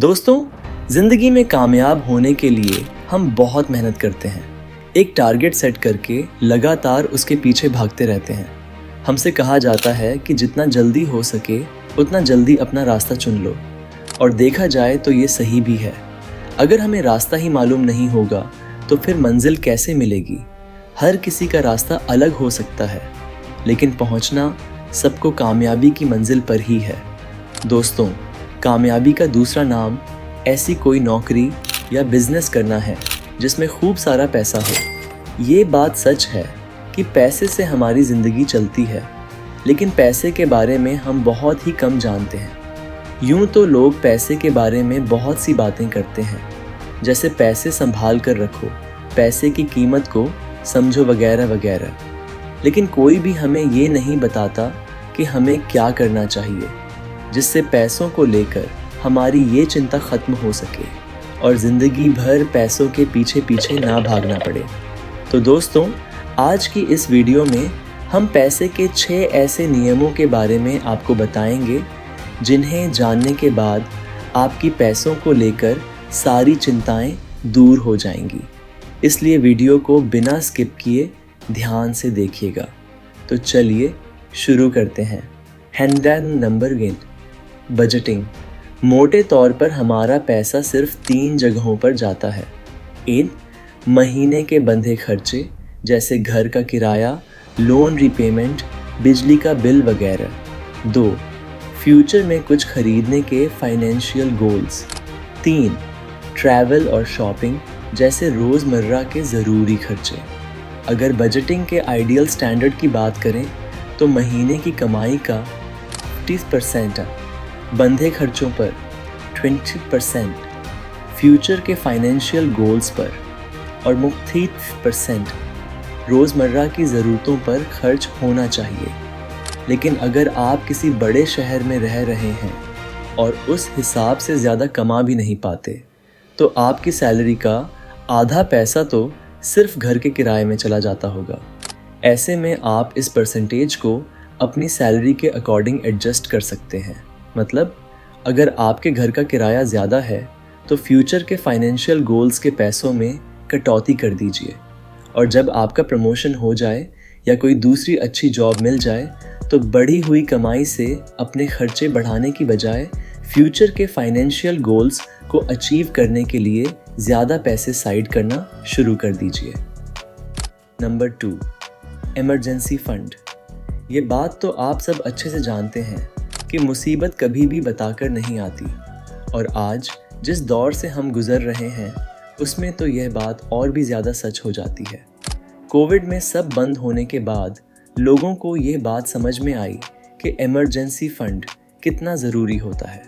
दोस्तों, ज़िंदगी में कामयाब होने के लिए हम बहुत मेहनत करते हैं। एक टारगेट सेट करके लगातार उसके पीछे भागते रहते हैं। हमसे कहा जाता है कि जितना जल्दी हो सके उतना जल्दी अपना रास्ता चुन लो, और देखा जाए तो ये सही भी है। अगर हमें रास्ता ही मालूम नहीं होगा तो फिर मंजिल कैसे मिलेगी। हर किसी का रास्ता अलग हो सकता है, लेकिन पहुंचना सबको कामयाबी की मंजिल पर ही है। दोस्तों, कामयाबी का दूसरा नाम ऐसी कोई नौकरी या बिजनेस करना है जिसमें खूब सारा पैसा हो। ये बात सच है कि पैसे से हमारी ज़िंदगी चलती है, लेकिन पैसे के बारे में हम बहुत ही कम जानते हैं। यूं तो लोग पैसे के बारे में बहुत सी बातें करते हैं, जैसे पैसे संभाल कर रखो, पैसे की कीमत को समझो वगैरह वगैरह। लेकिन कोई भी हमें ये नहीं बताता कि हमें क्या करना चाहिए जिससे पैसों को लेकर हमारी ये चिंता ख़त्म हो सके और ज़िंदगी भर पैसों के पीछे पीछे ना भागना पड़े। तो दोस्तों, आज की इस वीडियो में हम पैसे के 6 ऐसे नियमों के बारे में आपको बताएंगे जिन्हें जानने के बाद आपकी पैसों को लेकर सारी चिंताएं दूर हो जाएंगी। इसलिए वीडियो को बिना स्किप किए ध्यान से देखिएगा। तो चलिए शुरू करते हैं। Handle number 1, budgeting. मोटे तौर पर हमारा पैसा सिर्फ 3 जगहों पर जाता है। 1, महीने के बंधे खर्चे जैसे घर का किराया, लोन रीपेमेंट, बिजली का बिल वगैरह। 2, फ्यूचर में कुछ खरीदने के फाइनेंशियल गोल्स। 3, ट्रैवल और शॉपिंग जैसे रोज़मर्रा के ज़रूरी खर्चे। अगर बजटिंग के आइडियल स्टैंडर्ड की बात करें तो महीने की कमाई का 50% बंधे खर्चों पर, 20% फ्यूचर के फाइनेंशियल गोल्स पर और 30% रोज़मर्रा की ज़रूरतों पर खर्च होना चाहिए। लेकिन अगर आप किसी बड़े शहर में रह रहे हैं और उस हिसाब से ज़्यादा कमा भी नहीं पाते, तो आपकी सैलरी का आधा पैसा तो सिर्फ घर के किराए में चला जाता होगा। ऐसे में आप इस परसेंटेज को अपनी सैलरी के अकॉर्डिंग एडजस्ट कर सकते हैं। मतलब, अगर आपके घर का किराया ज़्यादा है तो फ्यूचर के फाइनेंशियल गोल्स के पैसों में कटौती कर दीजिए, और जब आपका प्रमोशन हो जाए या कोई दूसरी अच्छी जॉब मिल जाए तो बढ़ी हुई कमाई से अपने खर्चे बढ़ाने की बजाय फ्यूचर के फाइनेंशियल गोल्स को अचीव करने के लिए ज़्यादा पैसे साइड करना शुरू कर दीजिए। Number 2, emergency fund. ये बात तो आप सब अच्छे से जानते हैं कि मुसीबत कभी भी बताकर नहीं आती, और आज जिस दौर से हम गुज़र रहे हैं उसमें तो यह बात और भी ज़्यादा सच हो जाती है। कोविड में सब बंद होने के बाद लोगों को ये बात समझ में आई कि इमरजेंसी फ़ंड कितना ज़रूरी होता है।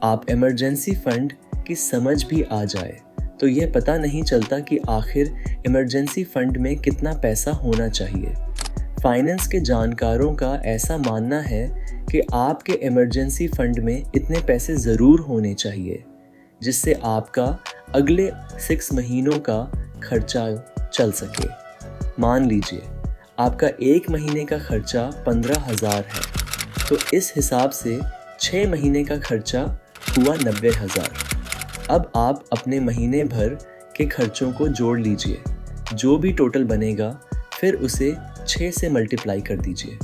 आप इमरजेंसी फ़ंड की समझ भी आ जाए तो यह पता नहीं चलता कि आखिर इमरजेंसी फ़ंड में कितना पैसा होना चाहिए। फाइनेंस के जानकारों का ऐसा मानना है कि आपके इमरजेंसी फंड में इतने पैसे ज़रूर होने चाहिए जिससे आपका अगले 6 महीनों का खर्चा चल सके। मान लीजिए आपका 1 महीने का खर्चा 15,000 है, तो इस हिसाब से 6 महीने का खर्चा हुआ 90,000। अब आप अपने महीने भर के खर्चों को जोड़ लीजिए, जो भी टोटल बनेगा फिर उसे 6 से मल्टीप्लाई कर दीजिए।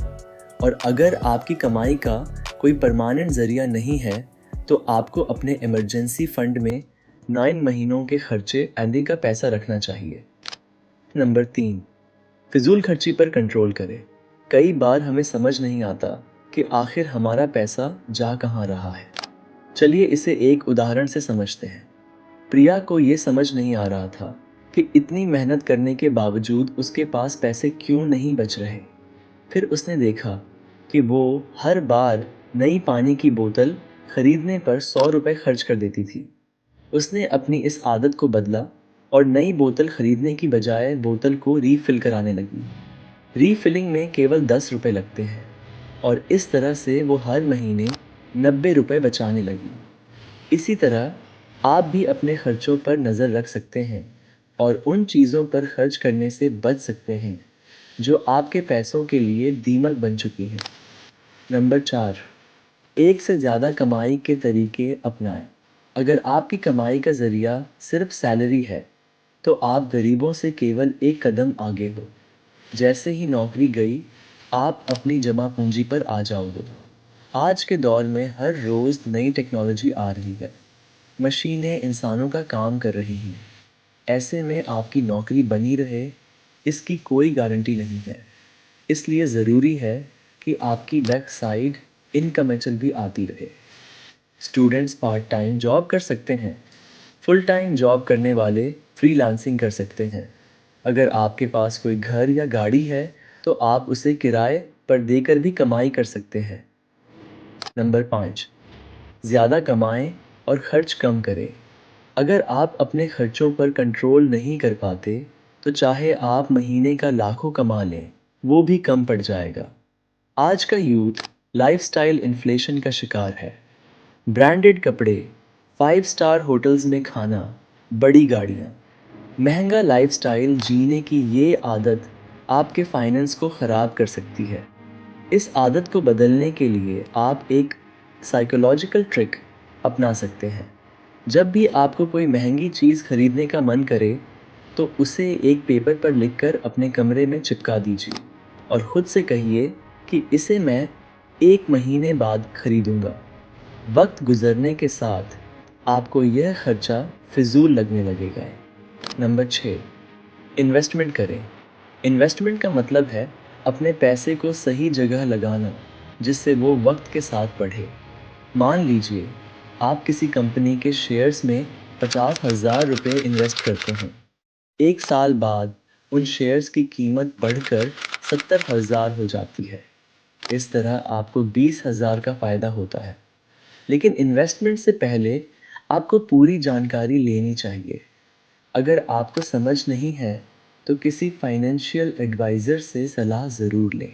और अगर आपकी कमाई का कोई परमानेंट ज़रिया नहीं है तो आपको अपने इमरजेंसी फंड में 9 महीनों के खर्चे आने का पैसा रखना चाहिए। नंबर 3, फिजूल खर्ची पर कंट्रोल करें। कई बार हमें समझ नहीं आता कि आखिर हमारा पैसा जा कहाँ रहा है। चलिए इसे एक उदाहरण से समझते हैं। प्रिया को ये समझ नहीं आ रहा था कि इतनी मेहनत करने के बावजूद उसके पास पैसे क्यों नहीं बच रहे। फिर उसने देखा कि वो हर बार नई पानी की बोतल खरीदने पर 100 रुपये खर्च कर देती थी। उसने अपनी इस आदत को बदला और नई बोतल खरीदने की बजाय बोतल को रीफ़िल कराने लगी। रीफ़िलिंग में केवल 10 रुपये लगते हैं, और इस तरह से वो हर महीने 90 रुपये बचाने लगी। इसी तरह आप भी अपने खर्चों पर नज़र रख सकते हैं और उन चीज़ों पर खर्च करने से बच सकते हैं जो आपके पैसों के लिए दीमक बन चुकी हैं। नंबर 4, एक से ज़्यादा कमाई के तरीके अपनाएं। अगर आपकी कमाई का ज़रिया सिर्फ सैलरी है, तो आप गरीबों से केवल एक कदम आगे हो। जैसे ही नौकरी गई, आप अपनी जमा पूंजी पर आ जाओगे। आज के दौर में हर रोज़ नई टेक्नोलॉजी आ रही है। मशीनें इंसानों का काम कर रही हैं। ऐसे में आपकी नौकरी बनी रहे, इसकी कोई गारंटी नहीं है। इसलिए ज़रूरी है कि आपकी बैक साइड इनकम भी आती रहे। स्टूडेंट्स पार्ट टाइम जॉब कर सकते हैं। फुल टाइम जॉब करने वाले फ्रीलांसिंग कर सकते हैं। अगर आपके पास कोई घर या गाड़ी है, तो आप उसे किराए पर देकर भी कमाई कर सकते हैं। नंबर 5, ज़्यादा कमाएं और खर्च कम करें। अगर आप अपने खर्चों पर कंट्रोल नहीं कर पाते, तो चाहे आप महीने का लाखों कमा लें, वो भी कम पड़ जाएगा। आज का यूथ लाइफस्टाइल इन्फ्लेशन का शिकार है। ब्रांडेड कपड़े, 5 स्टार होटल्स में खाना, बड़ी गाड़ियाँ, महंगा लाइफस्टाइल जीने की ये आदत आपके फाइनेंस को ख़राब कर सकती है। इस आदत को बदलने के लिए आप एक साइकोलॉजिकल ट्रिक अपना सकते हैं। जब भी आपको कोई महंगी चीज़ खरीदने का मन करे, तो उसे एक पेपर पर लिखकर अपने कमरे में चिपका दीजिए और खुद से कहिए कि इसे मैं 1 महीने बाद खरीदूंगा। वक्त गुजरने के साथ आपको यह खर्चा फिजूल लगने लगेगा। नंबर 6, इन्वेस्टमेंट करें। इन्वेस्टमेंट का मतलब है अपने पैसे को सही जगह लगाना, जिससे वो वक्त के साथ बढ़े। मान लीजिए आप किसी कंपनी के शेयर्स में 50,000 रुपये इन्वेस्ट करते हैं। 1 साल बाद उन शेयर्स की कीमत बढ़कर 70,000 हो जाती है। इस तरह आपको 20,000 का फ़ायदा होता है। लेकिन इन्वेस्टमेंट से पहले आपको पूरी जानकारी लेनी चाहिए। अगर आपको समझ नहीं है, तो किसी फाइनेंशियल एडवाइज़र से सलाह ज़रूर लें।